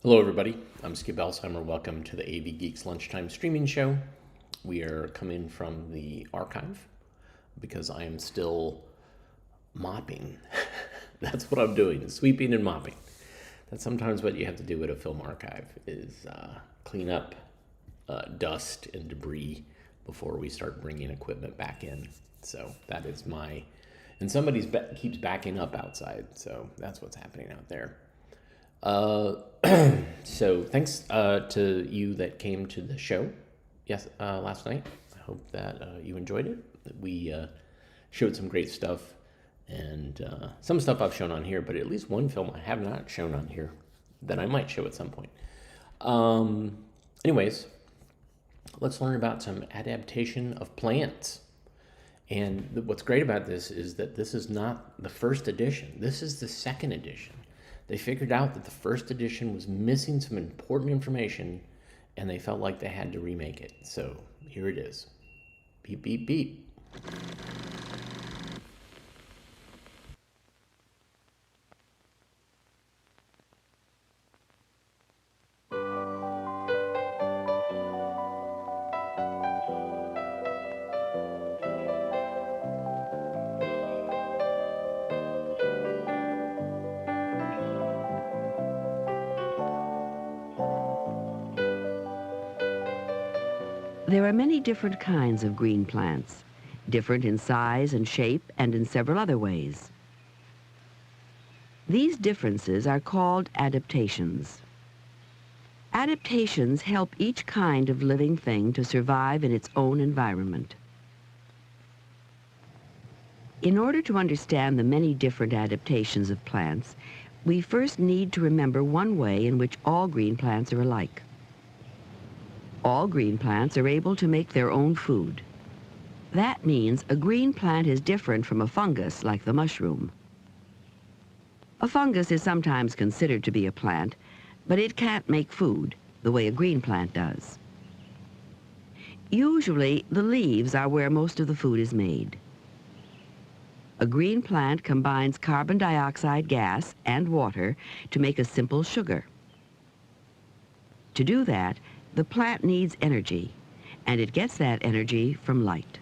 Hello, everybody. I'm Skip Elsheimer. Welcome to the AV Geeks Lunchtime Streaming Show. We are coming from the archive because I am still mopping. That's what I'm doing, sweeping and mopping. That's sometimes what you have to do at a film archive is clean up dust and debris before we start bringing equipment back in. So that is and somebody keeps backing up outside. So that's what's happening out there. So thanks to you that came to the show last night. I hope that you enjoyed it. We showed some great stuff and some stuff I've shown on here, but at least one film I have not shown on here that I might show at some point. Anyways, let's learn about some adaptation of plants. And what's great about this is that this is not the first edition. This is the second edition. They figured out that the first edition was missing some important information, and they felt like they had to remake it. So here it is. Beep, beep, beep. There are many different kinds of green plants, different in size and shape and in several other ways. These differences are called adaptations. Adaptations help each kind of living thing to survive in its own environment. In order to understand the many different adaptations of plants, we first need to remember one way in which all green plants are alike. All green plants are able to make their own food. That means a green plant is different from a fungus like the mushroom. A fungus is sometimes considered to be a plant, but it can't make food the way a green plant does. Usually, the leaves are where most of the food is made. A green plant combines carbon dioxide gas and water to make a simple sugar. To do that, the plant needs energy, and it gets that energy from light.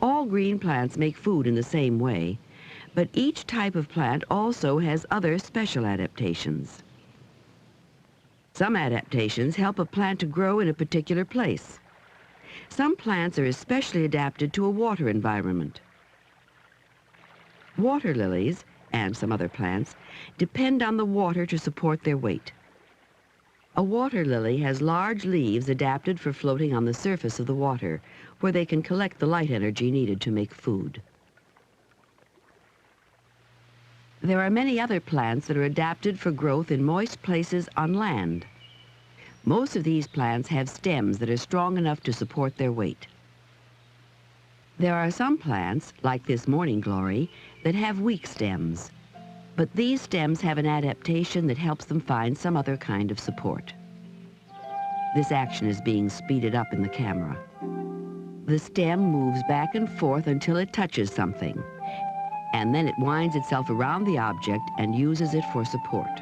All green plants make food in the same way, but each type of plant also has other special adaptations. Some adaptations help a plant to grow in a particular place. Some plants are especially adapted to a water environment. Water lilies, and some other plants, depend on the water to support their weight. A water lily has large leaves adapted for floating on the surface of the water, where they can collect the light energy needed to make food. There are many other plants that are adapted for growth in moist places on land. Most of these plants have stems that are strong enough to support their weight. There are some plants, like this morning glory, that have weak stems. But these stems have an adaptation that helps them find some other kind of support. This action is being speeded up in the camera. The stem moves back and forth until it touches something, and then it winds itself around the object and uses it for support.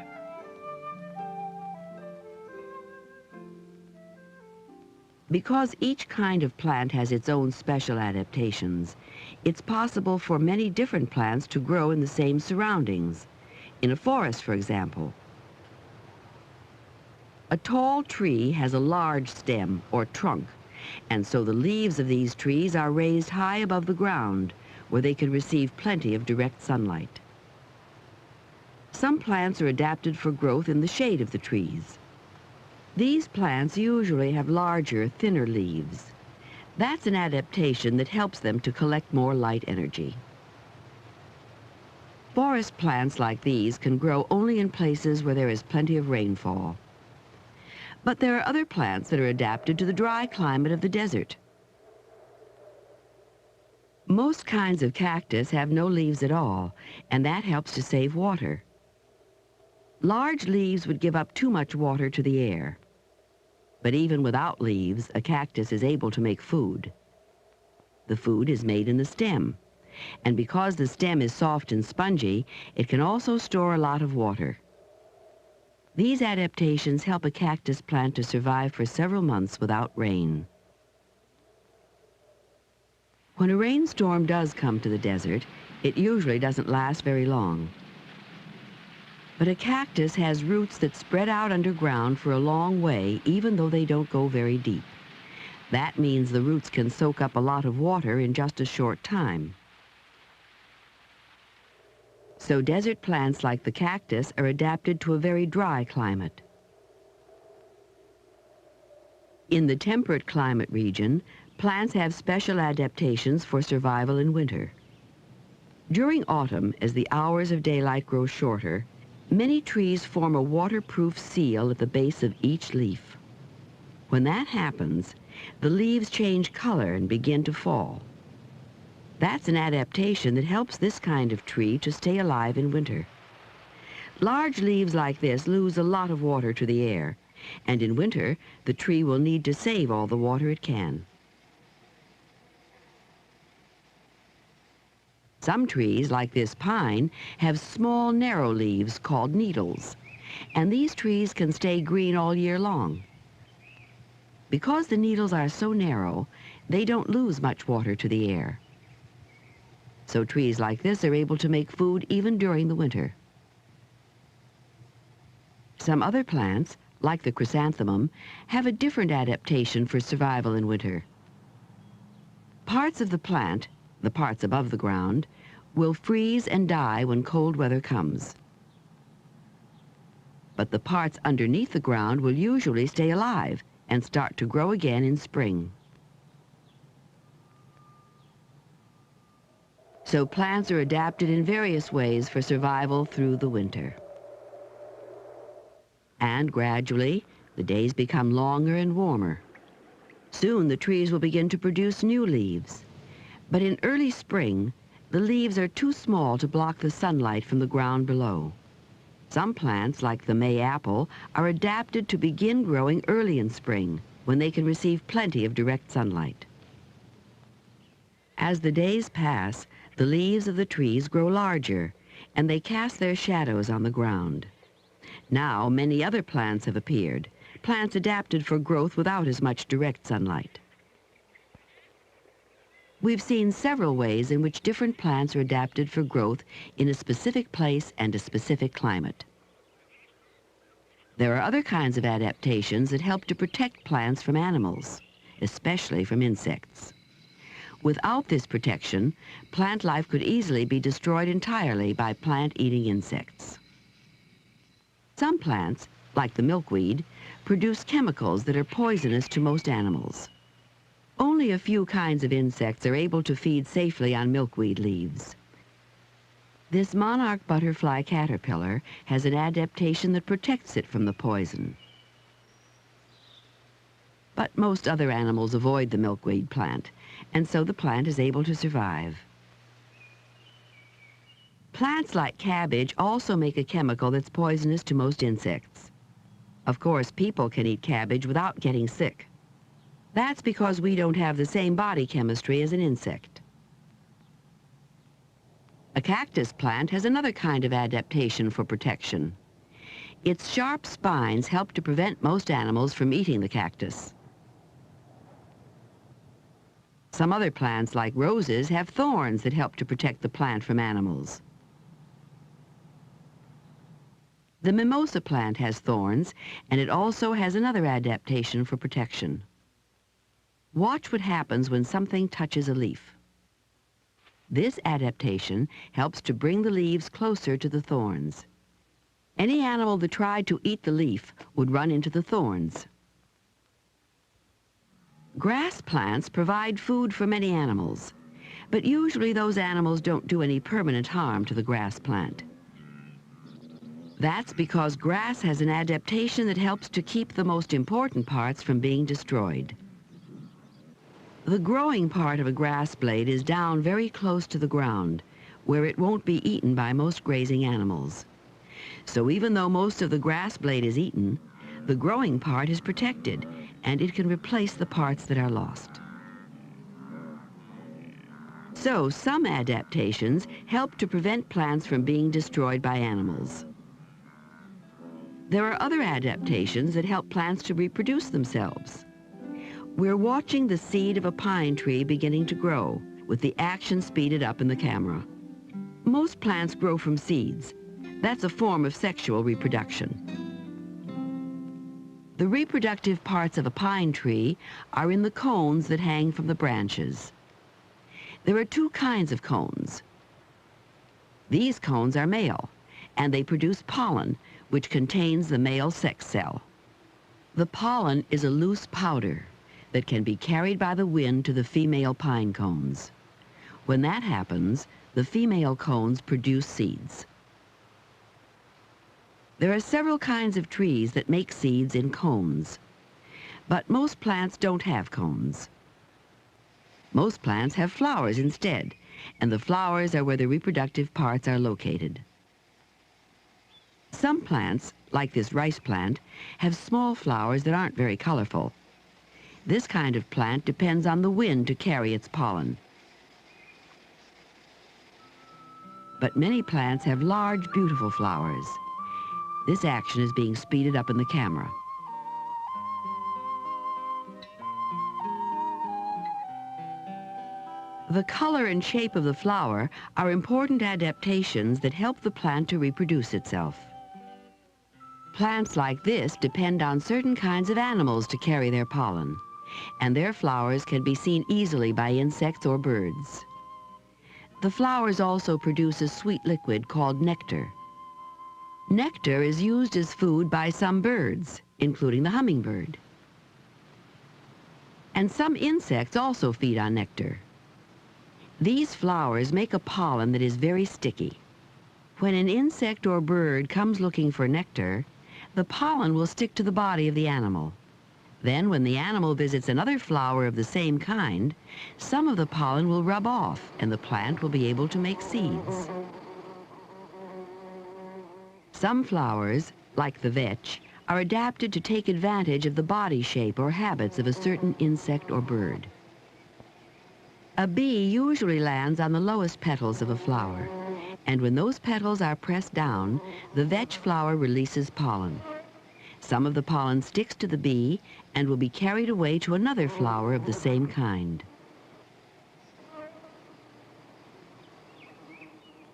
Because each kind of plant has its own special adaptations, it's possible for many different plants to grow in the same surroundings. In a forest, for example. A tall tree has a large stem, or trunk, and so the leaves of these trees are raised high above the ground, where they can receive plenty of direct sunlight. Some plants are adapted for growth in the shade of the trees. These plants usually have larger, thinner leaves. That's an adaptation that helps them to collect more light energy. Forest plants like these can grow only in places where there is plenty of rainfall. But there are other plants that are adapted to the dry climate of the desert. Most kinds of cactus have no leaves at all, and that helps to save water. Large leaves would give up too much water to the air. But even without leaves, a cactus is able to make food. The food is made in the stem, and because the stem is soft and spongy, it can also store a lot of water. These adaptations help a cactus plant to survive for several months without rain. When a rainstorm does come to the desert, it usually doesn't last very long. But a cactus has roots that spread out underground for a long way, even though they don't go very deep. That means the roots can soak up a lot of water in just a short time. So desert plants like the cactus are adapted to a very dry climate. In the temperate climate region, plants have special adaptations for survival in winter. During autumn, as the hours of daylight grow shorter, many trees form a waterproof seal at the base of each leaf. When that happens, the leaves change color and begin to fall. That's an adaptation that helps this kind of tree to stay alive in winter. Large leaves like this lose a lot of water to the air, and in winter, the tree will need to save all the water it can. Some trees, like this pine, have small, narrow leaves called needles, and these trees can stay green all year long. Because the needles are so narrow, they don't lose much water to the air. So trees like this are able to make food even during the winter. Some other plants, like the chrysanthemum, have a different adaptation for survival in winter. Parts of the plant, the parts above the ground, will freeze and die when cold weather comes. But the parts underneath the ground will usually stay alive and start to grow again in spring. So plants are adapted in various ways for survival through the winter. And gradually, the days become longer and warmer. Soon the trees will begin to produce new leaves. But in early spring, the leaves are too small to block the sunlight from the ground below. Some plants, like the May apple, are adapted to begin growing early in spring, when they can receive plenty of direct sunlight. As the days pass, the leaves of the trees grow larger, and they cast their shadows on the ground. Now, many other plants have appeared, plants adapted for growth without as much direct sunlight. We've seen several ways in which different plants are adapted for growth in a specific place and a specific climate. There are other kinds of adaptations that help to protect plants from animals, especially from insects. Without this protection, plant life could easily be destroyed entirely by plant-eating insects. Some plants, like the milkweed, produce chemicals that are poisonous to most animals. Only a few kinds of insects are able to feed safely on milkweed leaves. This monarch butterfly caterpillar has an adaptation that protects it from the poison. But most other animals avoid the milkweed plant, and so the plant is able to survive. Plants like cabbage also make a chemical that's poisonous to most insects. Of course, people can eat cabbage without getting sick. That's because we don't have the same body chemistry as an insect. A cactus plant has another kind of adaptation for protection. Its sharp spines help to prevent most animals from eating the cactus. Some other plants, like roses, have thorns that help to protect the plant from animals. The mimosa plant has thorns, and it also has another adaptation for protection. Watch what happens when something touches a leaf. This adaptation helps to bring the leaves closer to the thorns. Any animal that tried to eat the leaf would run into the thorns. Grass plants provide food for many animals, but usually those animals don't do any permanent harm to the grass plant. That's because grass has an adaptation that helps to keep the most important parts from being destroyed. The growing part of a grass blade is down very close to the ground, where it won't be eaten by most grazing animals. So even though most of the grass blade is eaten, the growing part is protected, and it can replace the parts that are lost. So some adaptations help to prevent plants from being destroyed by animals. There are other adaptations that help plants to reproduce themselves. We're watching the seed of a pine tree beginning to grow, with the action speeded up in the camera. Most plants grow from seeds. That's a form of sexual reproduction. The reproductive parts of a pine tree are in the cones that hang from the branches. There are two kinds of cones. These cones are male, and they produce pollen, which contains the male sex cell. The pollen is a loose powder that can be carried by the wind to the female pine cones. When that happens, the female cones produce seeds. There are several kinds of trees that make seeds in cones, but most plants don't have cones. Most plants have flowers instead, and the flowers are where the reproductive parts are located. Some plants, like this rice plant, have small flowers that aren't very colorful. This kind of plant depends on the wind to carry its pollen. But many plants have large, beautiful flowers. This action is being speeded up in the camera. The color and shape of the flower are important adaptations that help the plant to reproduce itself. Plants like this depend on certain kinds of animals to carry their pollen, and their flowers can be seen easily by insects or birds. The flowers also produce a sweet liquid called nectar. Nectar is used as food by some birds, including the hummingbird. And some insects also feed on nectar. These flowers make a pollen that is very sticky. When an insect or bird comes looking for nectar, the pollen will stick to the body of the animal. Then, when the animal visits another flower of the same kind, some of the pollen will rub off, and the plant will be able to make seeds. Some flowers, like the vetch, are adapted to take advantage of the body shape or habits of a certain insect or bird. A bee usually lands on the lowest petals of a flower, and when those petals are pressed down, the vetch flower releases pollen. Some of the pollen sticks to the bee and will be carried away to another flower of the same kind.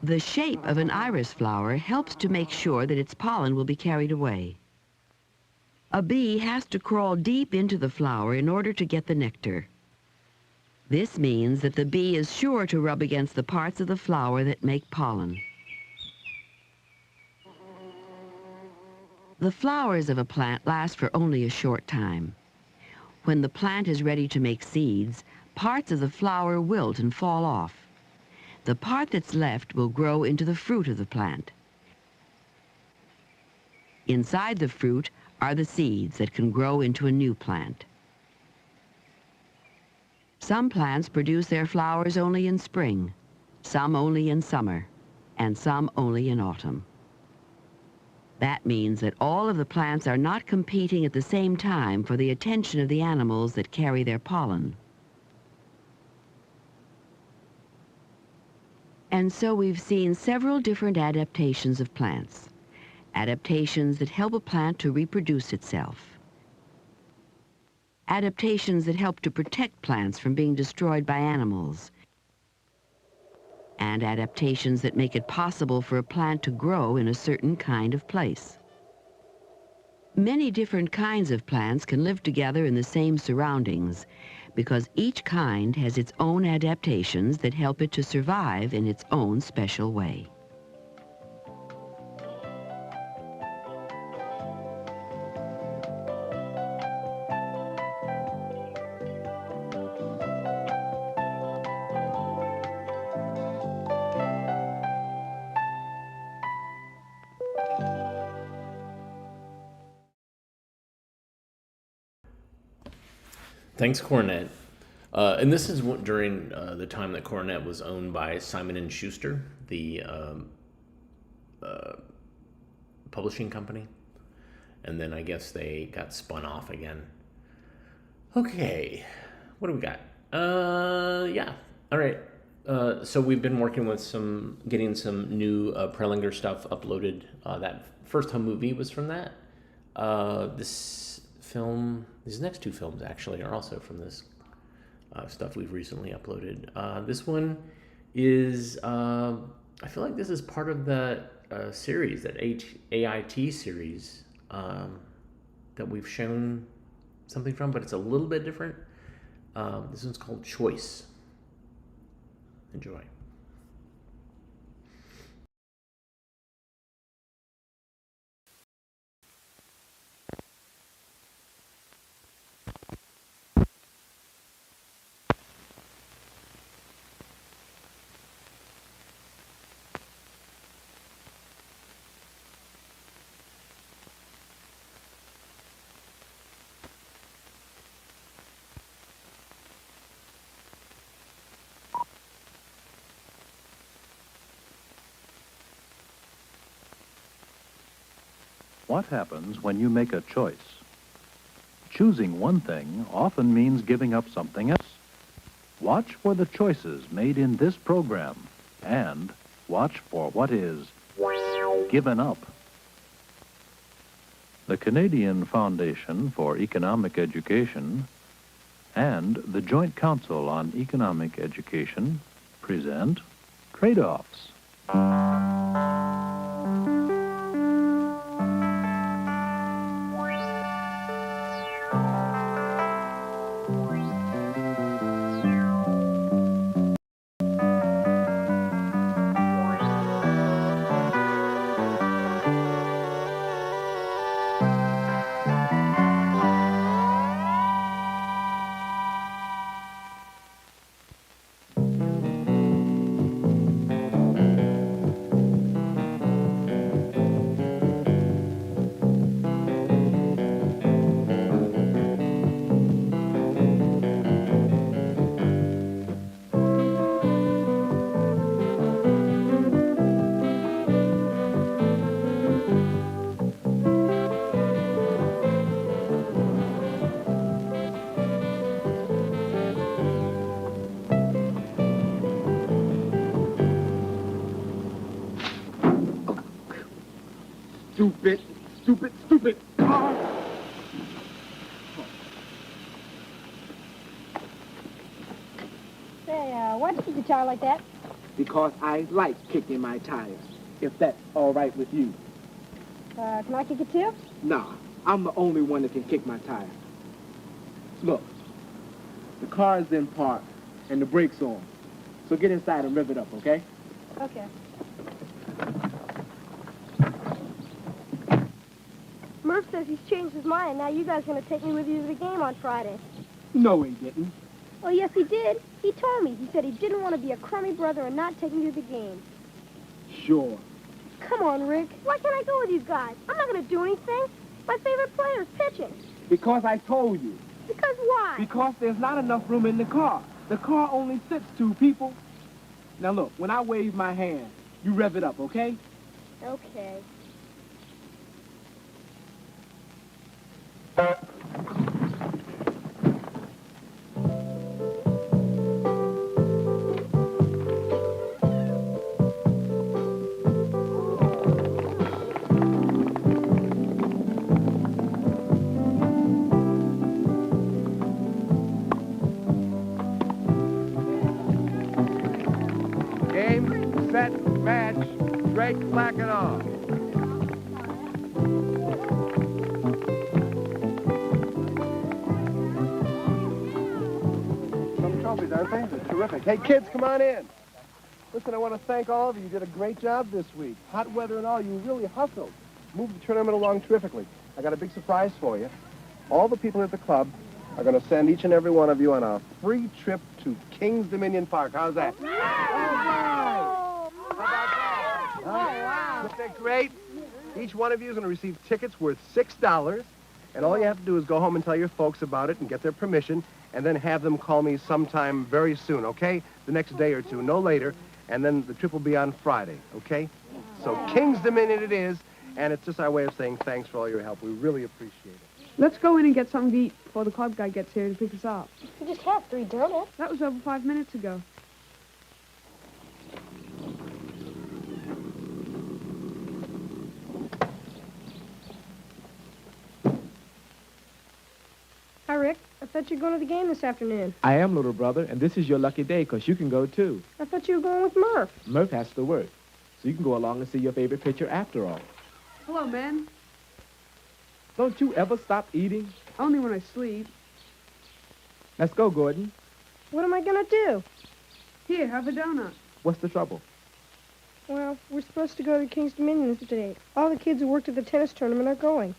The shape of an iris flower helps to make sure that its pollen will be carried away. A bee has to crawl deep into the flower in order to get the nectar. This means that the bee is sure to rub against the parts of the flower that make pollen. The flowers of a plant last for only a short time. When the plant is ready to make seeds, parts of the flower wilt and fall off. The part that's left will grow into the fruit of the plant. Inside the fruit are the seeds that can grow into a new plant. Some plants produce their flowers only in spring, some only in summer, and some only in autumn. That means that all of the plants are not competing at the same time for the attention of the animals that carry their pollen. And so we've seen several different adaptations of plants, adaptations that help a plant to reproduce itself. Adaptations that help to protect plants from being destroyed by animals, and adaptations that make it possible for a plant to grow in a certain kind of place. Many different kinds of plants can live together in the same surroundings because each kind has its own adaptations that help it to survive in its own special way. Thanks, Cornet. And this is during the time that Cornet was owned by Simon and Schuster, the publishing company. And then I guess they got spun off again. Okay, what do we got? Yeah, all right. So we've been working with getting some new Prelinger stuff uploaded. That first home movie was from that. These next two films actually are also from this stuff we've recently uploaded. This one is, I feel like this is part of that series, that AIT series that we've shown something from, but it's a little bit different. This one's called Choice. Enjoy. What happens when you make a choice? Choosing one thing often means giving up something else. Watch for the choices made in this program and watch for what is given up. The Canadian Foundation for Economic Education and the Joint Council on Economic Education present Trade-Offs. Stupid, stupid, stupid. Say, why'd you keep the tire like that? Because I like kicking my tires, if that's all right with you. Can I kick it too? Nah, I'm the only one that can kick my tire. Look, the car's in park and the brake's on. So get inside and rev it up, okay? Okay. Murph says he's changed his mind. Now you guys are going to take me with you to the game on Friday. No, he didn't. Oh, yes, he did. He told me. He said he didn't want to be a crummy brother and not take me to the game. Sure. Come on, Rick. Why can't I go with these guys? I'm not going to do anything. My favorite player's pitching. Because I told you. Because why? Because there's not enough room in the car. The car only fits 2 people. Now look, when I wave my hand, you rev it up, okay? Okay. Game, set, match, Drake, black and off. Some trophies, aren't they? They're terrific. Hey, kids, come on in. Listen, I want to thank all of you. You did a great job this week. Hot weather and all, you really hustled. Moved the tournament along terrifically. I got a big surprise for you. All the people at the club are going to send each and every one of you on a free trip to King's Dominion Park. How's that? All right. How about that? Oh, wow. Isn't that great? Each one of you is going to receive tickets worth $6, and all you have to do is go home and tell your folks about it and get their permission, and then have them call me sometime very soon, okay? The next day or two, no later, and then the trip will be on Friday, okay? So King's Dominion it is, and it's just our way of saying thanks for all your help. We really appreciate it. Let's go in and get something to eat before the club guy gets here to pick us up. You just had 3 donuts. That was over 5 minutes ago. thought you were going to the game this afternoon. I am, little brother, and this is your lucky day, 'cause you can go, too. I thought you were going with Murph. Murph has to work, so you can go along and see your favorite picture after all. Hello, man. Don't you ever stop eating? Only when I sleep. Let's go, Gordon. What am I going to do? Here, have a donut. What's the trouble? Well, we're supposed to go to King's Dominion today. All the kids who worked at the tennis tournament are going.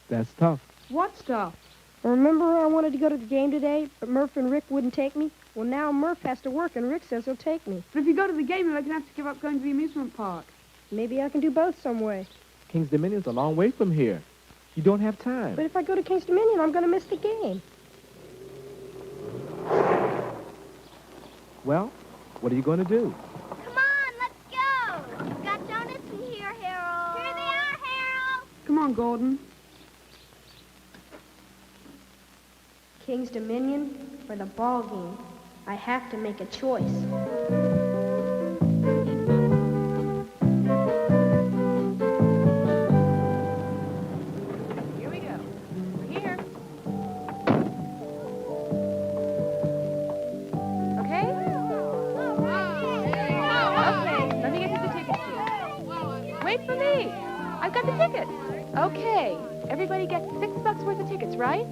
That's tough. What stuff? Remember I wanted to go to the game today, but Murph and Rick wouldn't take me? Well, now Murph has to work, and Rick says he'll take me. But if you go to the game, you're going to have to give up going to the amusement park. Maybe I can do both some way. King's Dominion's a long way from here. You don't have time. But if I go to King's Dominion, I'm going to miss the game. Well, what are you going to do? Come on, let's go. We've got donuts in here, Harold. Here they are, Harold. Come on, Gordon. King's Dominion or the ball game? I have to make a choice. Here we go. We're here. Okay? Okay, let me get you the tickets here. Wait for me. I've got the tickets. Okay, everybody gets $6 worth of tickets, right?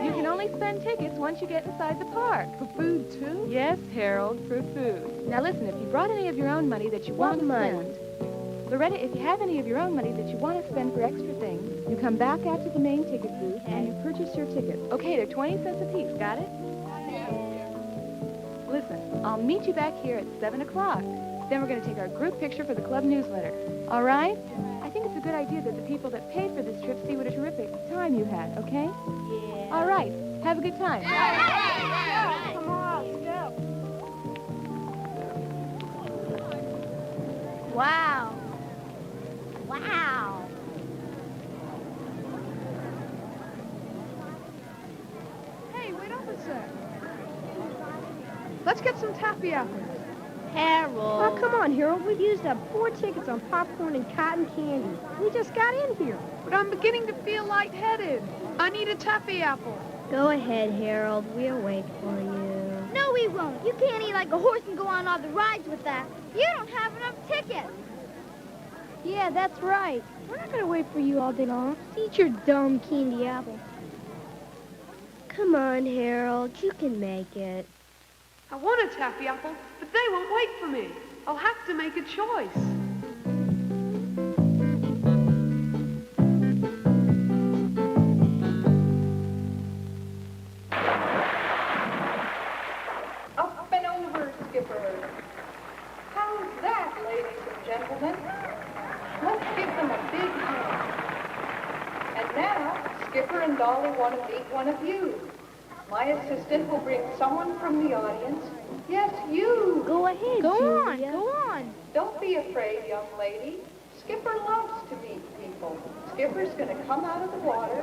You can only spend tickets once you get inside the park. For food, too? Yes, Harold, for food. Now listen, if you brought any of your own money that you want to spend... Loretta, if you have any of your own money that you want to spend for extra things, you come back out to the main ticket booth and you purchase your tickets. Okay, they're 20 cents a piece, got it? Listen, I'll meet you back here at 7 o'clock. Then we're going to take our group picture for the club newsletter. All right? I think it's a good idea that the people that paid for this trip see what a terrific time you had, okay? Yeah. All right. Have a good time. Come on, let's go. Wow. Wow. Hey, wait up a sec. Let's get some taffy apples. Harold. Oh, come on, Harold. We've used up 4 tickets on popcorn and cotton candy. We just got in here. But I'm beginning to feel lightheaded. I need a taffy apple. Go ahead, Harold. We'll wait for you. No, we won't. You can't eat like a horse and go on all the rides with that. You don't have enough tickets. Yeah, that's right. We're not going to wait for you all day long. Eat your dumb candy apple. Come on, Harold. You can make it. I want a taffy apple, but they won't wait for me. I'll have to make a choice. Up and over, Skipper. How's that, ladies and gentlemen? Let's give them a big hand. And now, Skipper and Dolly want to meet one of you. My assistant will bring someone from the audience. Yes, you. Go ahead, Go on, Julia. go on. Don't be afraid, young lady. Skipper loves to meet people. Skipper's going to come out of the water.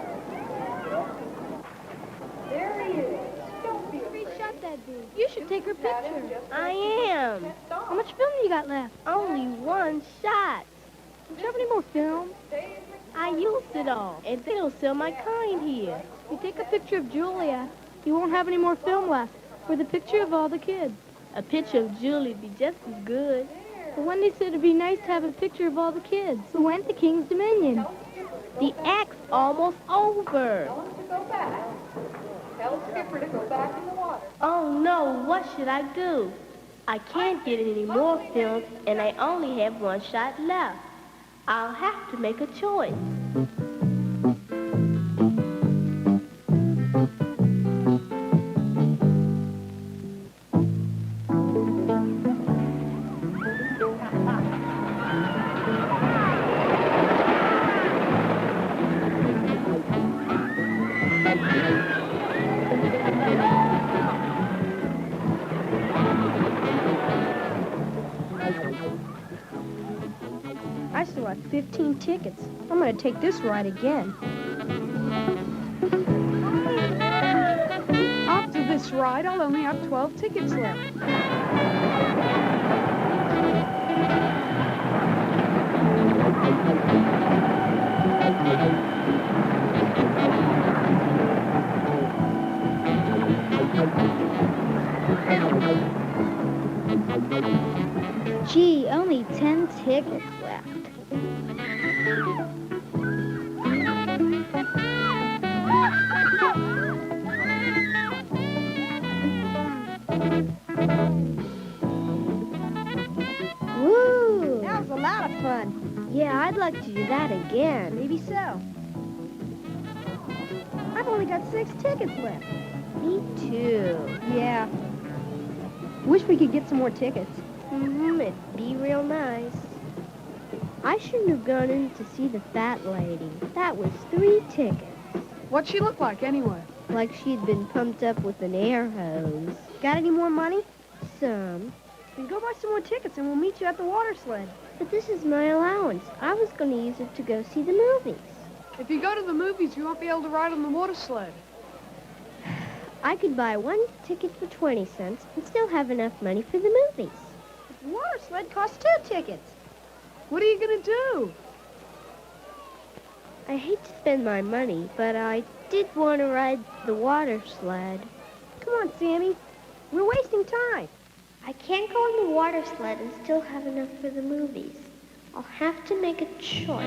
There he is. Don't be afraid. Shut that dude. You should take her Pat him picture. just I like am. you just How much film you got left? Only 1 shot. Don't you have any more film? I used it all, and they don't sell my kind here. If you take a picture of Julia, you won't have any more film left. With a picture of all the kids. A picture of Julie would be just as good. But Wendy said it'd be nice to have a picture of all the kids who went to King's Dominion. The act's almost over. Tell him to go back. Tell Skipper to go back in the water. Oh no, what should I do? I can't get any more film, and I only have 1 shot left. I'll have to make a choice. I still have 15 tickets. I'm going to take this ride again. After this ride, I'll only have 12 tickets left. Gee, only 10 tickets left. Woo! That was a lot of fun. Yeah, I'd like to do that again. Maybe so. I've only got 6 tickets left. Me too. Yeah. Wish we could get some more tickets. It'd be real nice. I shouldn't have gone in to see the fat lady. That was 3 tickets. What'd she look like, anyway? Like she'd been pumped up with an air hose. Got any more money? Some. Then go buy some more tickets and we'll meet you at the water sled. But this is my allowance. I was going to use it to go see the movies. If you go to the movies, you won't be able to ride on the water sled. I could buy 1 ticket for 20 cents and still have enough money for the movies. The water sled costs 2 tickets. What are you going to do? I hate to spend my money, but I did want to ride the water sled. Come on, Sammy. We're wasting time. I can't go on the water sled and still have enough for the movies. I'll have to make a choice.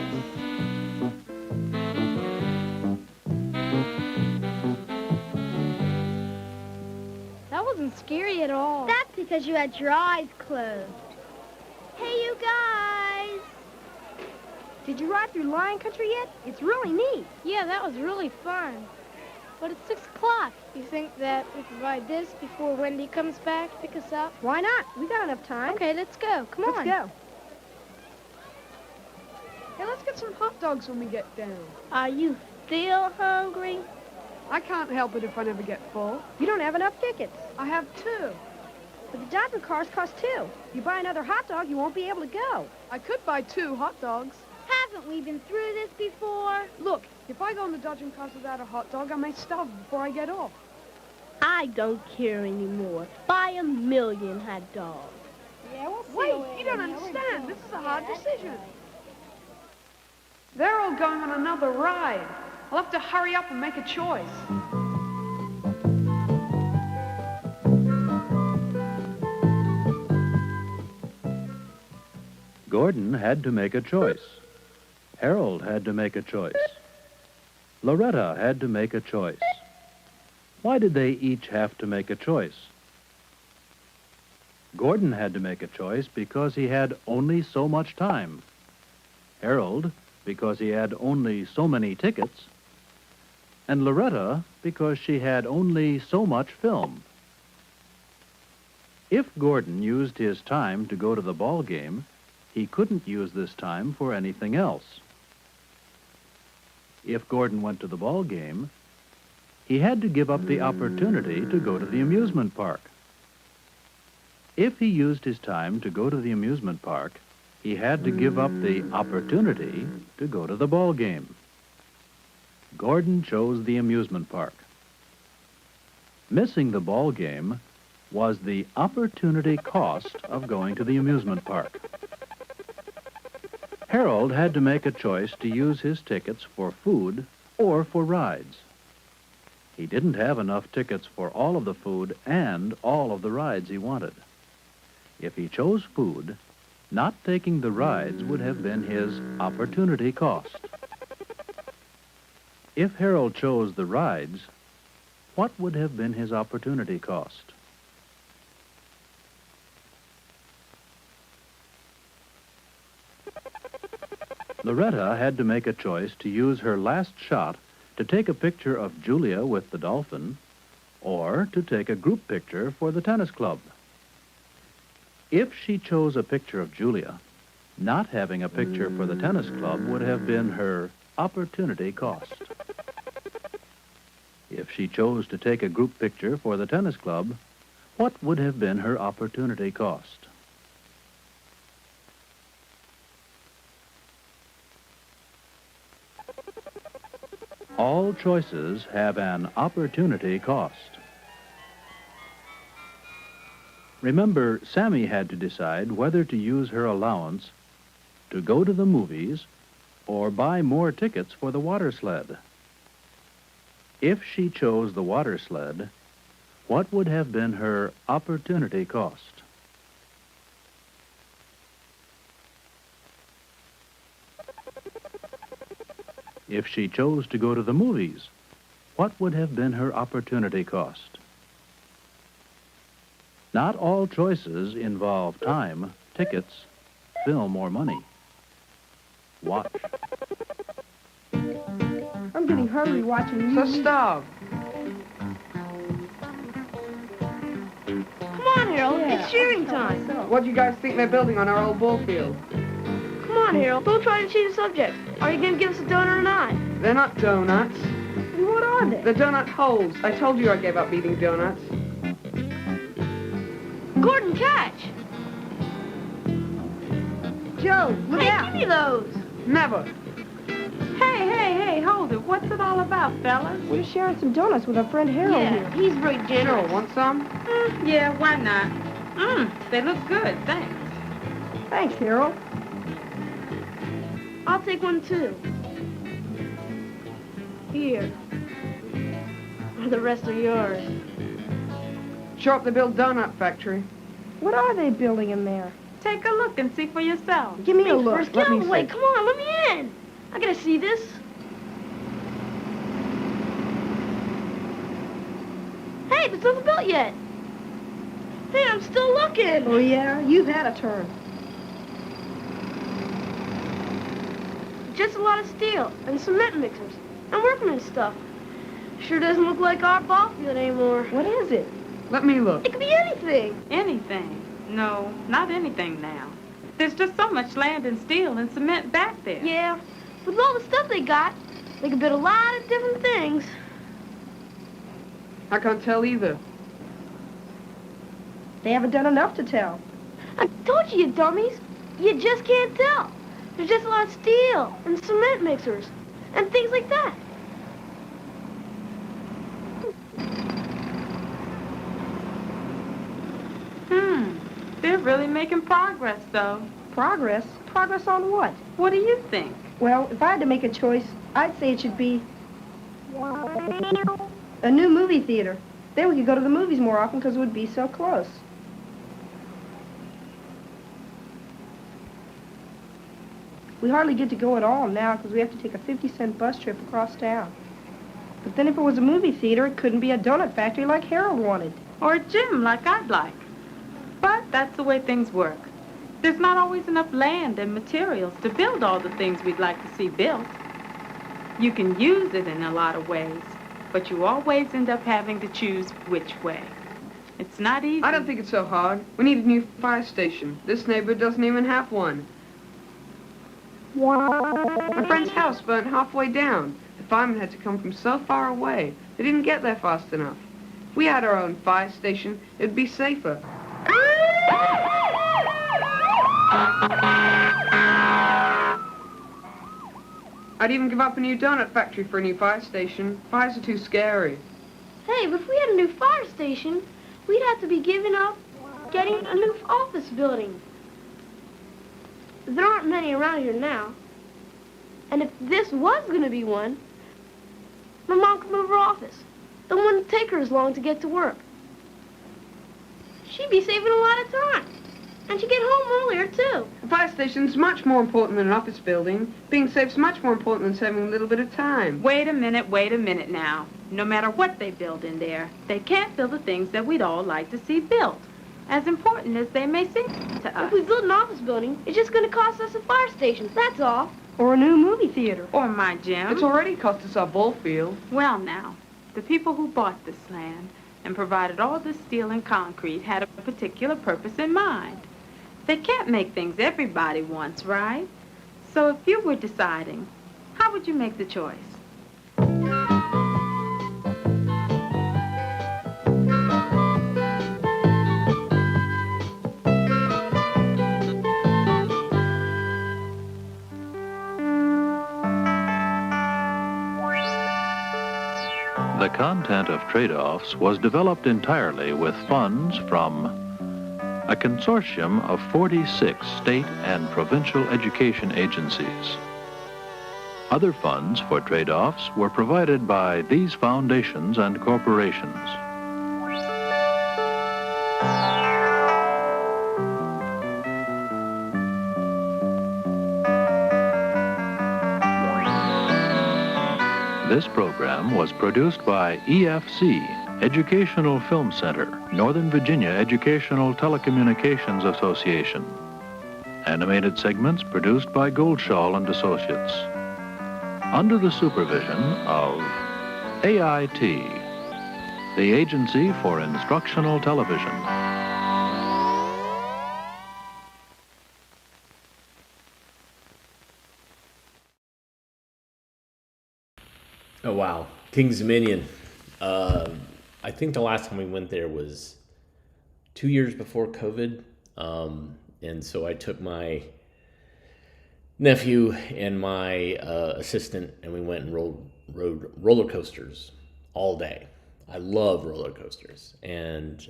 That wasn't scary at all. That's because you had your eyes closed. Hey, you guys! Did you ride through Lion Country yet? It's really neat. Yeah, that was really fun. But it's 6 o'clock. You think that we can ride this before Wendy comes back to pick us up? Why not? We got enough time. Okay, let's go. Come on. Let's go. Hey, let's get some hot dogs when we get down. Are you still hungry? I can't help it if I never get full. You don't have enough tickets. I have 2. But the Dodger cars cost 2. You buy another hot dog, you won't be able to go. I could buy 2 hot dogs. Haven't we been through this before? Look, if I go on the dodging cars without a hot dog, I may starve before I get off. I don't care anymore. Buy 1,000,000 hot dogs. Yeah, we'll see. Wait, you don't understand. This is a hard decision. They're all going on another ride. I'll have to hurry up and make a choice. Gordon had to make a choice. Harold had to make a choice. Loretta had to make a choice. Why did they each have to make a choice? Gordon had to make a choice because he had only so much time. Harold, because he had only so many tickets. And Loretta, because she had only so much film. If Gordon used his time to go to the ball game, he couldn't use this time for anything else. If Gordon went to the ball game, he had to give up the opportunity to go to the amusement park. If he used his time to go to the amusement park, he had to give up the opportunity to go to the ball game. Gordon chose the amusement park. Missing the ball game was the opportunity cost of going to the amusement park. Harold had to make a choice to use his tickets for food or for rides. He didn't have enough tickets for all of the food and all of the rides he wanted. If he chose food, not taking the rides would have been his opportunity cost. If Harold chose the rides, what would have been his opportunity cost? Loretta had to make a choice to use her last shot to take a picture of Julia with the dolphin or to take a group picture for the tennis club. If she chose a picture of Julia, not having a picture for the tennis club would have been her opportunity cost. If she chose to take a group picture for the tennis club, what would have been her opportunity cost? All choices have an opportunity cost. Remember, Sammy had to decide whether to use her allowance to go to the movies or buy more tickets for the water sled. If she chose the water sled, What would have been her opportunity cost? If she chose to go to the movies, what would have been her opportunity cost? Not all choices involve time, tickets, film, or money. Watch. I'm getting hungry watching you. So stop. Come on, Harold. Yeah. It's cheering time. What do you guys think they're building on our old ball field? Come on, Harold. Don't try to change the subject. Are you going to give us a donut or not? They're not donuts. And what are they? They're donut holes. I told you I gave up eating donuts. Gordon, catch. Joe, look Hey, out. give me those. Never. Hey, hold it. What's it all about, fellas? We're sharing some donuts with our friend Harold Yeah, here. he's very Sure, generous. want some? Yeah, why not? They look good, thanks. Thanks, Harold. I'll take one, too. Here. The rest are yours. Show up the build donut factory. What are they building in there? Take a look and see for yourself. Give me a Wait, look. first, Let get out me of the way. see. Come on, let me in. I gotta see this. Hey, there's nothing built yet. Hey, I'm still looking. Oh, yeah? You've had a turn. Just a lot of steel and cement mixers and workman stuff. Sure doesn't look like our ball field anymore. What is it? Let me look. It could be anything. Anything? No, not anything now. There's just so much land and steel and cement back there. Yeah, with all the stuff they got, they could build a lot of different things. I can't tell either. They haven't done enough to tell. I told you, you dummies. You just can't tell. There's just a lot of steel and cement mixers and things like that. They're really making progress, though. Progress? Progress on what? What do you think? Well, if I had to make a choice, I'd say it should be a new movie theater. Then we could go to the movies more often because it would be so close. We hardly get to go at all now because we have to take a 50-cent bus trip across town. But then if it was a movie theater, it couldn't be a donut factory like Harold wanted. Or a gym like I'd like. But that's the way things work. There's not always enough land and materials to build all the things we'd like to see built. You can use it in a lot of ways, but you always end up having to choose which way. It's not easy. I don't think it's so hard. We need a new fire station. This neighborhood doesn't even have one. My friend's house burnt halfway down. The firemen had to come from so far away. They didn't get there fast enough. If we had our own fire station, it'd be safer. I'd even give up a new donut factory for a new fire station. Fires are too scary. Hey, but if we had a new fire station, we'd have to be giving up getting a new office building. There aren't many around here now. And if this was going to be one, my mom could move her office. Then it wouldn't take her as long to get to work. She'd be saving a lot of time. And she'd get home earlier, too. A fire station's much more important than an office building. Being safe's much more important than saving a little bit of time. Wait a minute now. No matter what they build in there, they can't build the things that we'd all like to see built, as important as they may seem to us. If we build an office building, it's just going to cost us a fire station, that's all. Or a new movie theater. Or my gym. It's already cost us our ball field. Well, now, the people who bought this land and provided all this steel and concrete had a particular purpose in mind. They can't make things everybody wants, right? So if you were deciding, how would you make the choice? The content of trade-offs was developed entirely with funds from a consortium of 46 state and provincial education agencies. Other funds for trade-offs were provided by these foundations and corporations. This program was produced by EFC, Educational Film Center, Northern Virginia Educational Telecommunications Association. Animated segments produced by Goldschall and Associates. Under the supervision of AIT, the Agency for Instructional Television. Oh, wow. King's Dominion. I think the last time we went there was 2 years before COVID. And so I took my nephew and my assistant, and we went and rode roller coasters all day. I love roller coasters. And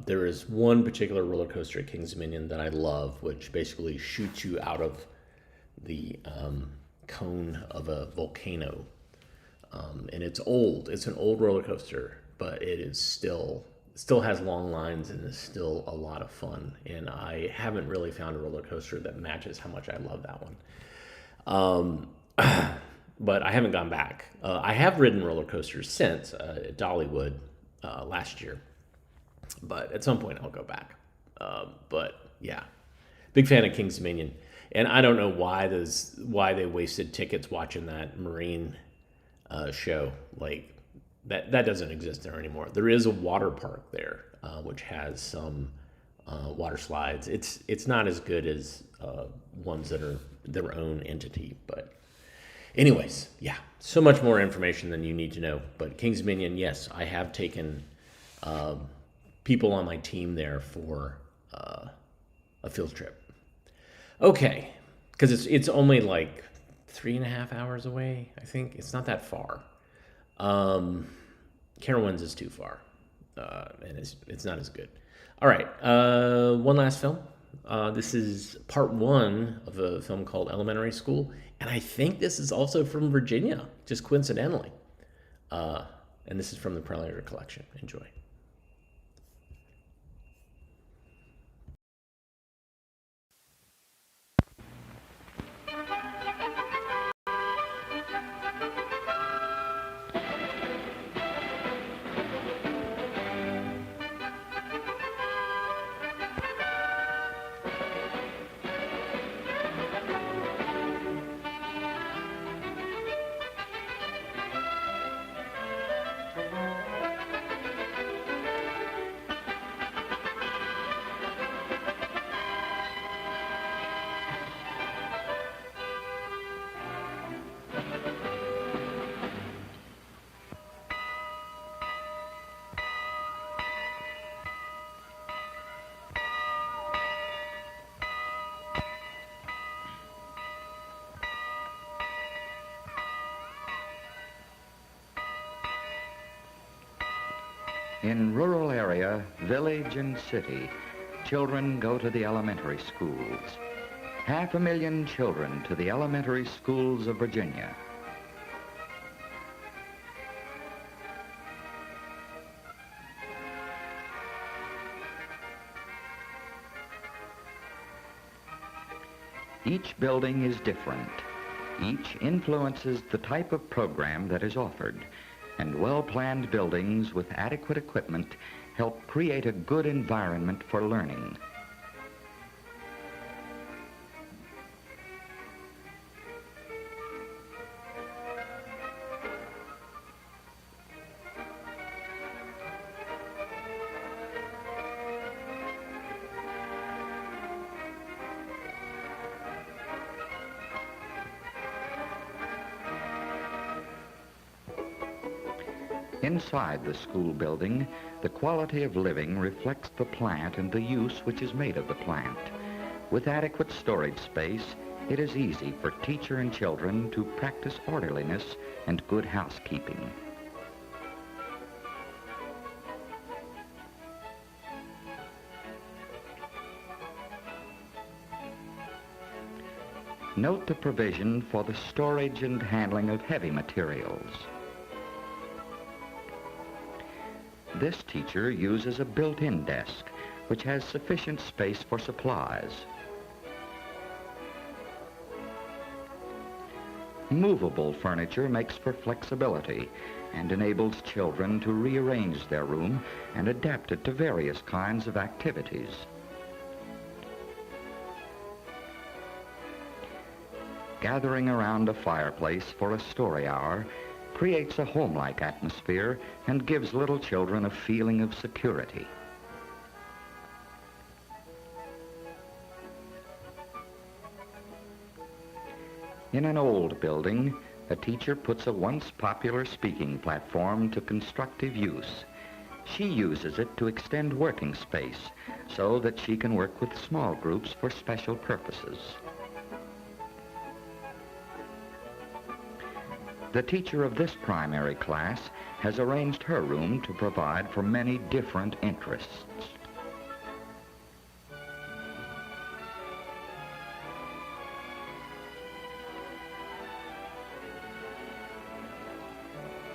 there is one particular roller coaster at King's Dominion that I love, which basically shoots you out of the cone of a volcano. And it's old. It's an old roller coaster, but it is still has long lines and is still a lot of fun. And I haven't really found a roller coaster that matches how much I love that one. But I haven't gone back. I have ridden roller coasters since at Dollywood last year, but at some point I'll go back. But yeah, big fan of King's Dominion, and I don't know why they wasted tickets watching that Marine show. Like that doesn't exist there anymore. There is a water park there, which has some water slides. It's not as good as ones that are their own entity, but anyways, yeah, so much more information than you need to know. But King's Dominion, yes, I have taken people on my team there for a field trip. Okay, because it's only like 3.5 hours away, I think. It's not that far. Carowinds is too far, and it's not as good. All right, one last film. This is part 1 of a film called Elementary School, and I think this is also from Virginia, just coincidentally. And this is from the Predator collection. Enjoy. In rural area, village and city, children go to the elementary schools. 500,000 children to the elementary schools of Virginia. Each building is different. Each influences the type of program that is offered, and well-planned buildings with adequate equipment help create a good environment for learning. Inside the school building, the quality of living reflects the plant and the use which is made of the plant. With adequate storage space, it is easy for teacher and children to practice orderliness and good housekeeping. Note the provision for the storage and handling of heavy materials. This teacher uses a built-in desk, which has sufficient space for supplies. Movable furniture makes for flexibility and enables children to rearrange their room and adapt it to various kinds of activities. Gathering around a fireplace for a story hour creates a home-like atmosphere and gives little children a feeling of security. In an old building, a teacher puts a once popular speaking platform to constructive use. She uses it to extend working space so that she can work with small groups for special purposes. The teacher of this primary class has arranged her room to provide for many different interests.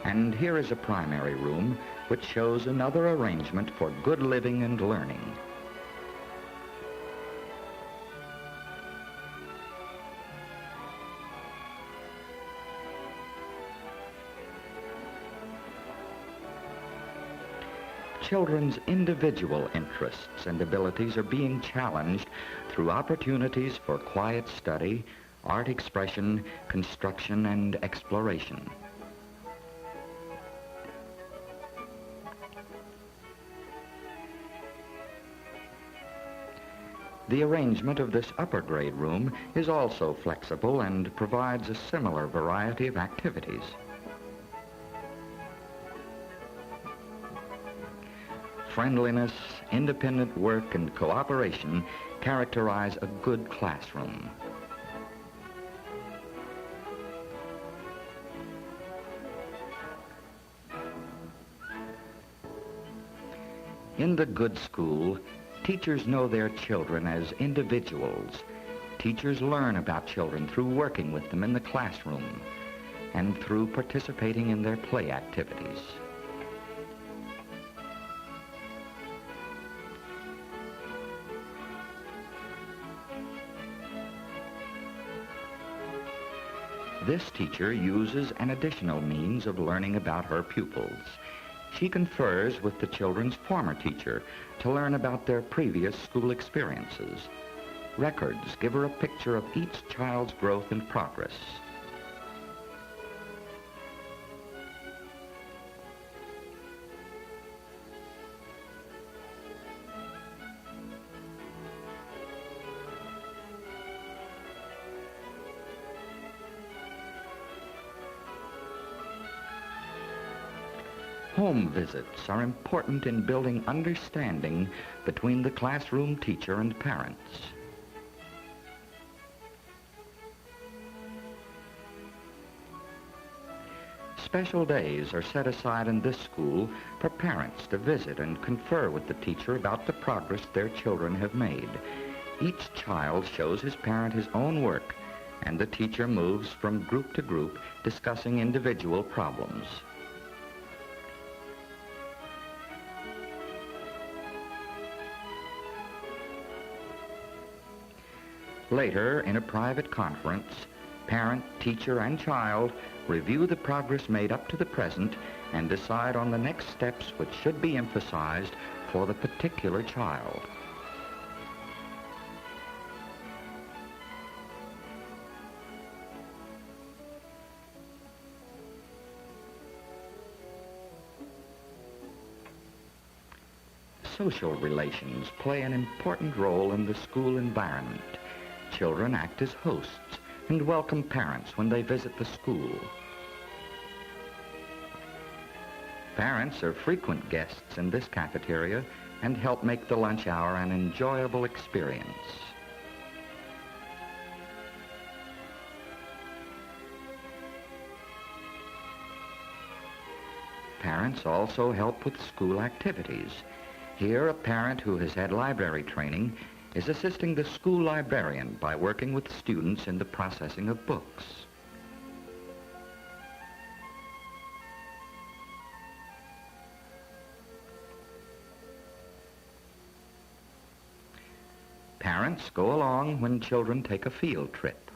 And here is a primary room which shows another arrangement for good living and learning. Children's individual interests and abilities are being challenged through opportunities for quiet study, art expression, construction, and exploration. The arrangement of this upper grade room is also flexible and provides a similar variety of activities. Friendliness, independent work, and cooperation characterize a good classroom. In the good school, teachers know their children as individuals. Teachers learn about children through working with them in the classroom and through participating in their play activities. This teacher uses an additional means of learning about her pupils. She confers with the children's former teacher to learn about their previous school experiences. Records give her a picture of each child's growth and progress. Home visits are important in building understanding between the classroom teacher and parents. Special days are set aside in this school for parents to visit and confer with the teacher about the progress their children have made. Each child shows his parent his own work, and the teacher moves from group to group discussing individual problems. Later, in a private conference, parent, teacher, and child review the progress made up to the present and decide on the next steps which should be emphasized for the particular child. Social relations play an important role in the school environment. Children act as hosts and welcome parents when they visit the school. Parents are frequent guests in this cafeteria and help make the lunch hour an enjoyable experience. Parents also help with school activities. Here, a parent who has had library training is assisting the school librarian by working with students in the processing of books. Parents go along when children take a field trip.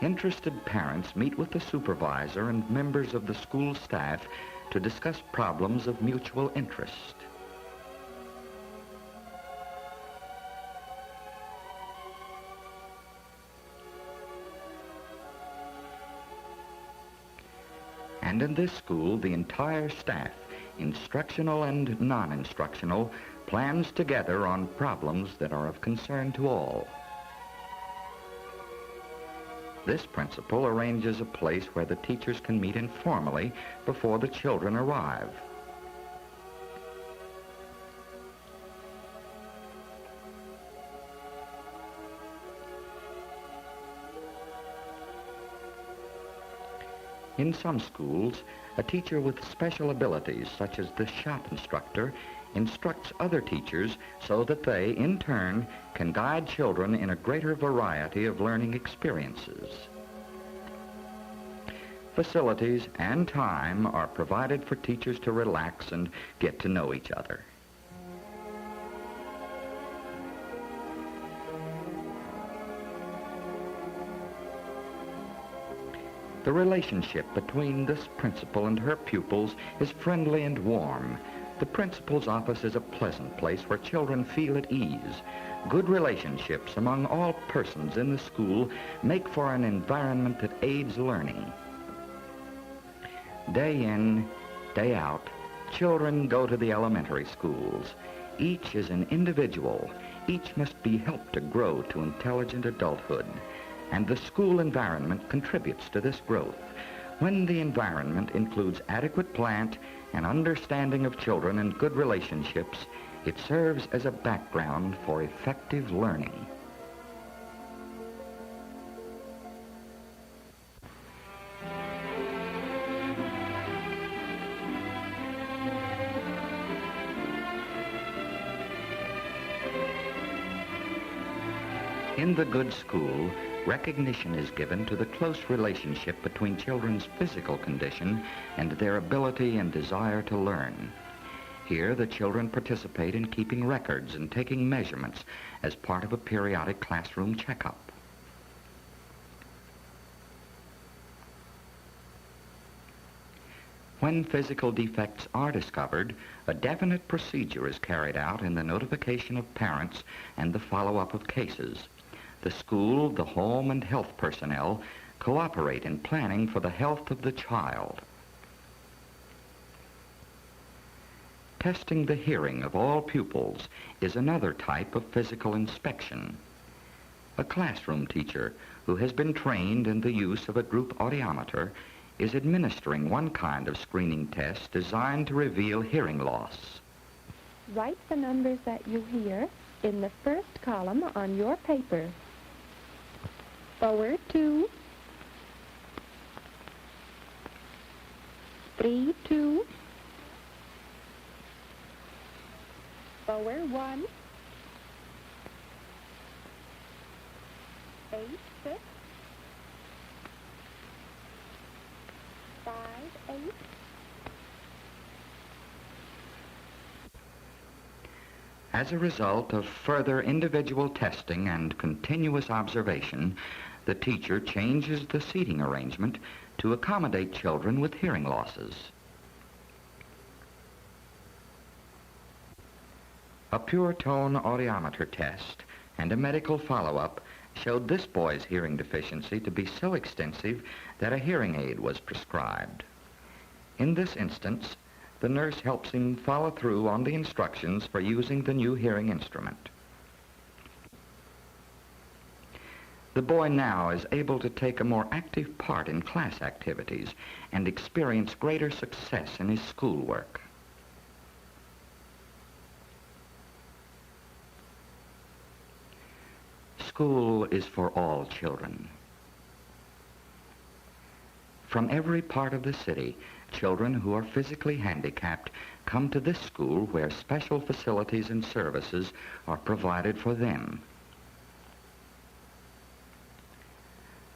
Interested parents meet with the supervisor and members of the school staff to discuss problems of mutual interest. And in this school, the entire staff, instructional and non-instructional, plans together on problems that are of concern to all. This principal arranges a place where the teachers can meet informally before the children arrive. In some schools, a teacher with special abilities, such as the shop instructor, instructs other teachers so that they, in turn, can guide children in a greater variety of learning experiences. Facilities and time are provided for teachers to relax and get to know each other. The relationship between this principal and her pupils is friendly and warm. The principal's office is a pleasant place where children feel at ease. Good relationships among all persons in the school make for an environment that aids learning. Day in, day out, children go to the elementary schools. Each is an individual. Each must be helped to grow to intelligent adulthood. And the school environment contributes to this growth. When the environment includes adequate plant and understanding of children and good relationships, it serves as a background for effective learning. In the good school, recognition is given to the close relationship between children's physical condition and their ability and desire to learn. Here, the children participate in keeping records and taking measurements as part of a periodic classroom checkup. When physical defects are discovered, a definite procedure is carried out in the notification of parents and the follow-up of cases. The school, the home, and health personnel cooperate in planning for the health of the child. Testing the hearing of all pupils is another type of physical inspection. A classroom teacher who has been trained in the use of a group audiometer is administering one kind of screening test designed to reveal hearing loss. Write the numbers that you hear in the first column on your paper. Forward 2, 3, 2, forward 1, 8, 6, 5, 8. As a result of further individual testing and continuous observation, the teacher changes the seating arrangement to accommodate children with hearing losses. A pure tone audiometer test and a medical follow-up showed this boy's hearing deficiency to be so extensive that a hearing aid was prescribed. In this instance, the nurse helps him follow through on the instructions for using the new hearing instrument. The boy now is able to take a more active part in class activities and experience greater success in his schoolwork. School is for all children. From every part of the city, children who are physically handicapped come to this school where special facilities and services are provided for them.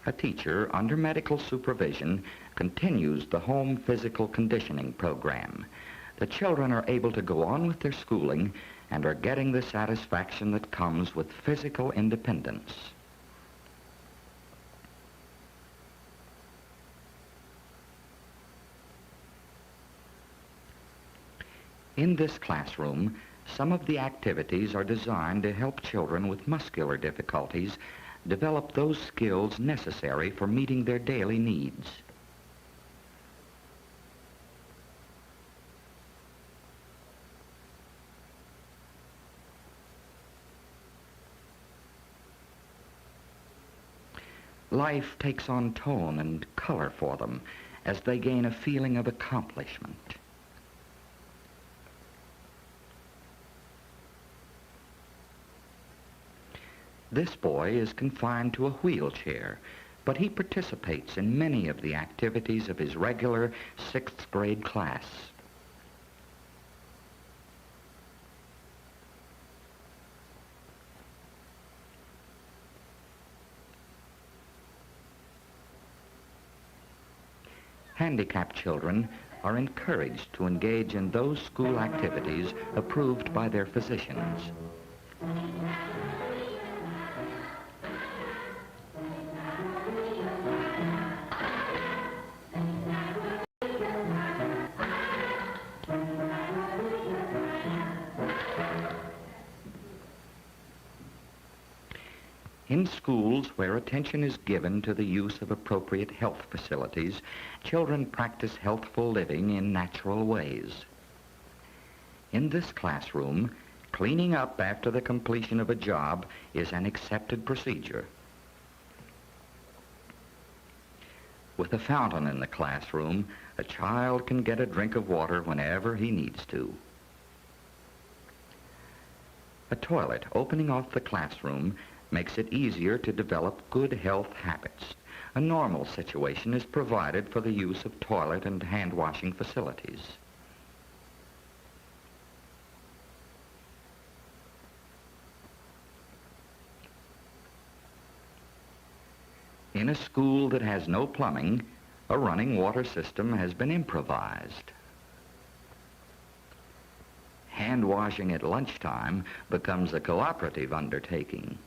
A teacher, under medical supervision, continues the home physical conditioning program. The children are able to go on with their schooling and are getting the satisfaction that comes with physical independence. In this classroom, some of the activities are designed to help children with muscular difficulties develop those skills necessary for meeting their daily needs. Life takes on tone and color for them as they gain a feeling of accomplishment. This boy is confined to a wheelchair, but he participates in many of the activities of his regular 6th grade class. Handicapped children are encouraged to engage in those school activities approved by their physicians. In schools where attention is given to the use of appropriate health facilities, children practice healthful living in natural ways. In this classroom, cleaning up after the completion of a job is an accepted procedure. With a fountain in the classroom, a child can get a drink of water whenever he needs to. A toilet opening off the classroom makes it easier to develop good health habits. A normal situation is provided for the use of toilet and hand washing facilities. In a school that has no plumbing, a running water system has been improvised. Hand washing at lunchtime becomes a cooperative undertaking.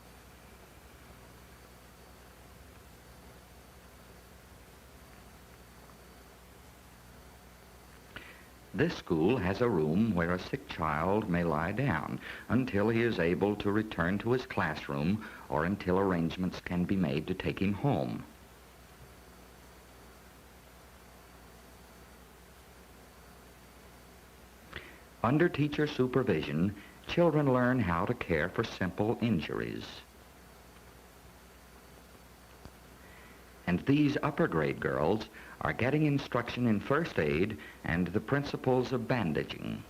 This school has a room where a sick child may lie down until he is able to return to his classroom or until arrangements can be made to take him home. Under teacher supervision, children learn how to care for simple injuries. And these upper grade girls are getting instruction in first aid and the principles of bandaging.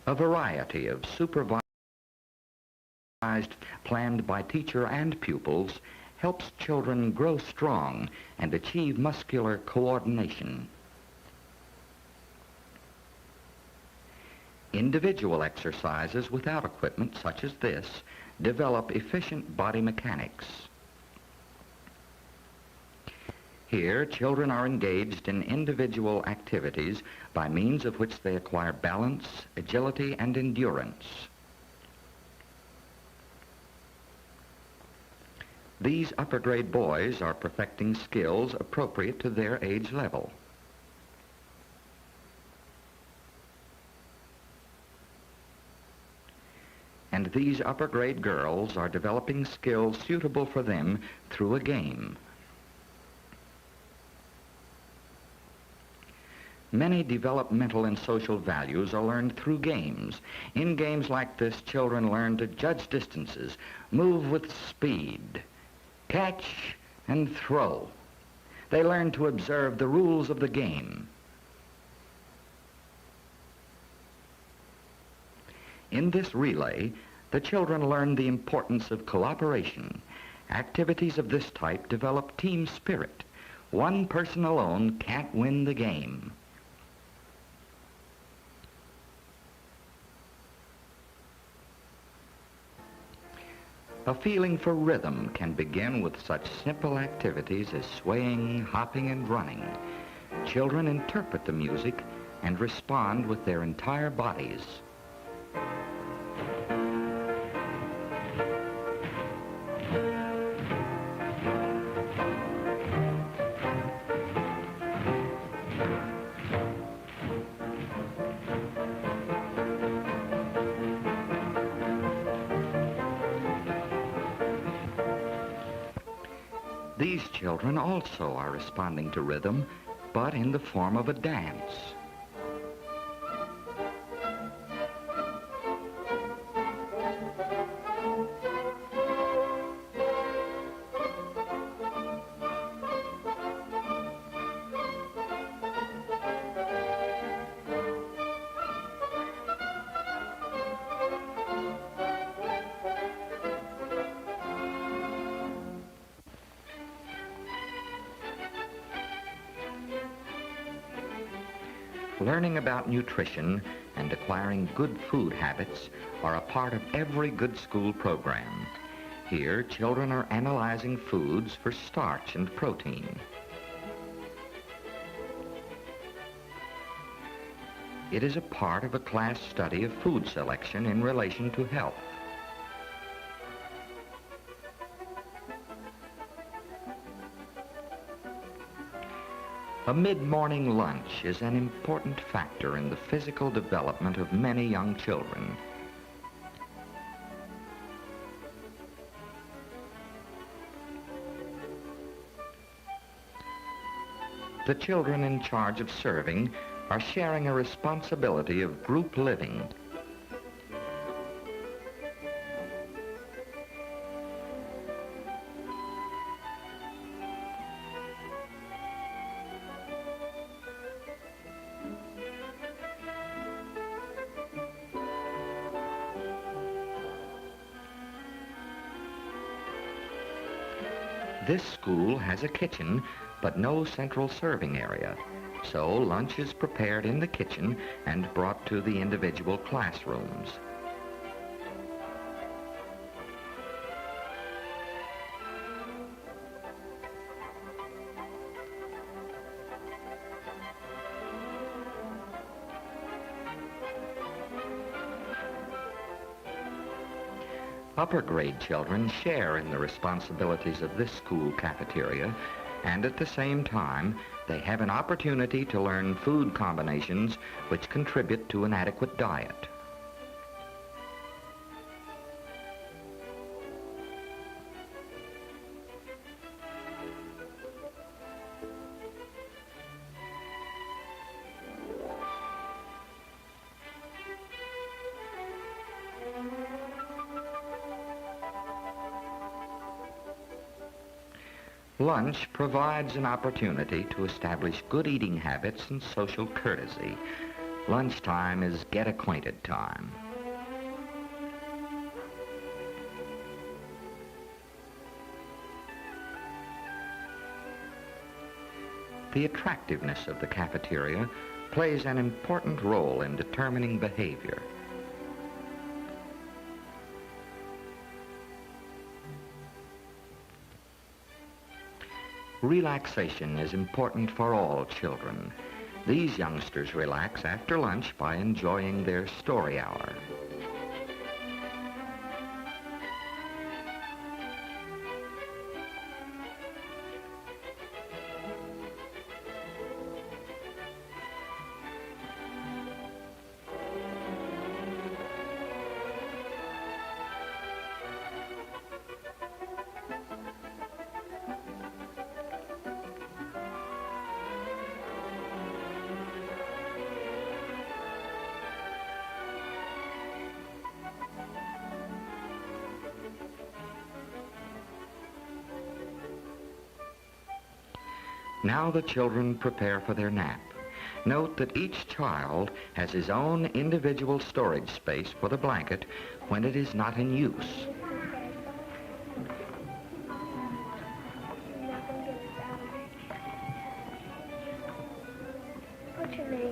A variety of supervised planned by teacher and pupils helps children grow strong and achieve muscular coordination. Individual exercises without equipment such as this develop efficient body mechanics. Here, children are engaged in individual activities by means of which they acquire balance, agility, and endurance. These upper grade boys are perfecting skills appropriate to their age level. And these upper grade girls are developing skills suitable for them through a game. Many developmental and social values are learned through games. In games like this, children learn to judge distances, move with speed, catch and throw. They learn to observe the rules of the game. In this relay, the children learn the importance of cooperation. Activities of this type develop team spirit. One person alone can't win the game. A feeling for rhythm can begin with such simple activities as swaying, hopping, and running. Children interpret the music and respond with their entire bodies. These children also are responding to rhythm, but in the form of a dance. Learning about nutrition and acquiring good food habits are a part of every good school program. Here, children are analyzing foods for starch and protein. It is a part of a class study of food selection in relation to health. A mid-morning lunch is an important factor in the physical development of many young children. The children in charge of serving are sharing a responsibility of group living. This school has a kitchen, but no central serving area. So lunch is prepared in the kitchen and brought to the individual classrooms. Upper grade children share in the responsibilities of this school cafeteria, and at the same time, they have an opportunity to learn food combinations which contribute to an adequate diet. Lunch provides an opportunity to establish good eating habits and social courtesy. Lunchtime is get-acquainted time. The attractiveness of the cafeteria plays an important role in determining behavior. Relaxation is important for all children. These youngsters relax after lunch by enjoying their story hour. Now the children prepare for their nap. Note that each child has his own individual storage space for the blanket when it is not in use.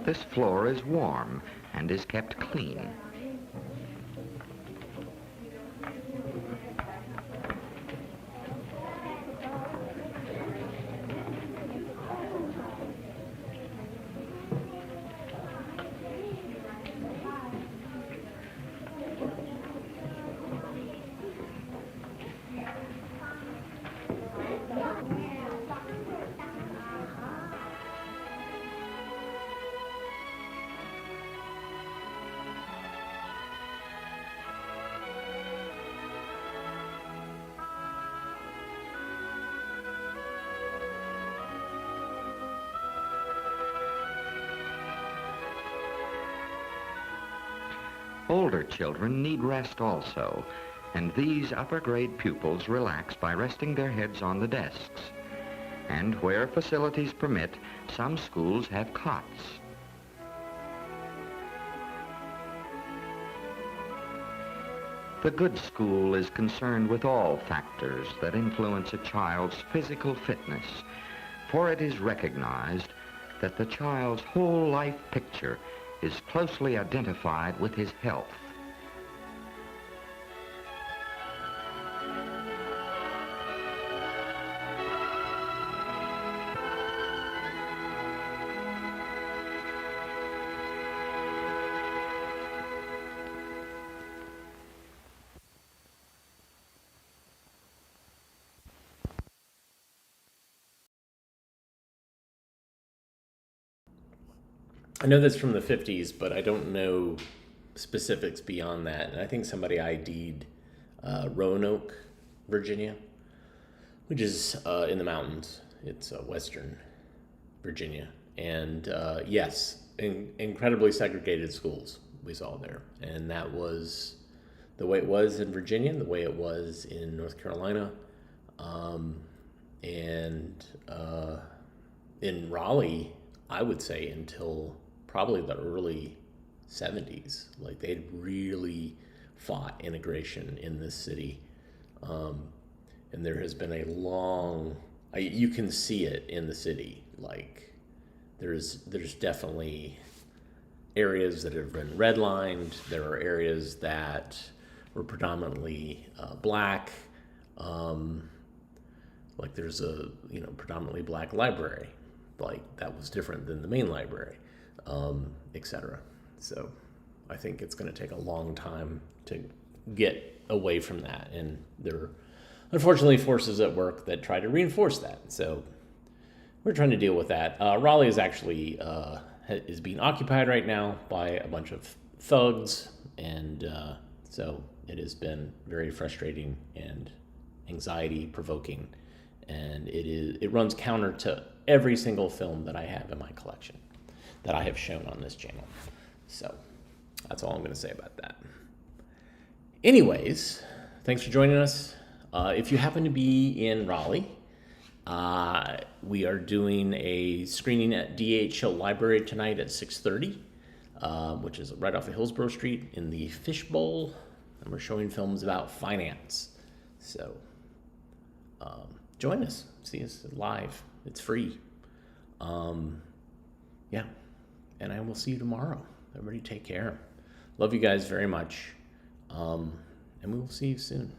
This floor is warm and is kept clean. Older children need rest also, and these upper grade pupils relax by resting their heads on the desks. And where facilities permit, some schools have cots. The good school is concerned with all factors that influence a child's physical fitness, for it is recognized that the child's whole life picture is closely identified with his health. I know that's from the 50s, but I don't know specifics beyond that. And I think somebody ID'd Roanoke, Virginia, which is in the mountains. It's western Virginia. And yes, incredibly segregated schools we saw there. And that was the way it was in Virginia, the way it was in North Carolina, and in Raleigh, I would say until probably the early 70s. Like, they'd really fought integration in this city. And there has been a long, you can see it in the city. Like, there's definitely areas that have been redlined. There are areas that were predominantly black. Like, there's a predominantly black library. Like, that was different than the main library, etc. So I think it's going to take a long time to get away from that. And there are unfortunately forces at work that try to reinforce that. So we're trying to deal with that. Raleigh is actually is being occupied right now by a bunch of thugs. And so it has been very frustrating and anxiety provoking. And it runs counter to every single film that I have in my collection that I have shown on this channel. So that's all I'm going to say about that. Anyways, thanks for joining us. If you happen to be in Raleigh, we are doing a screening at DHL Library tonight at 6:30, which is right off of Hillsborough Street in the Fishbowl, and we're showing films about finance. So join us. See us live. It's free. Yeah. And I will see you tomorrow. Everybody take care. Love you guys very much. And we will see you soon.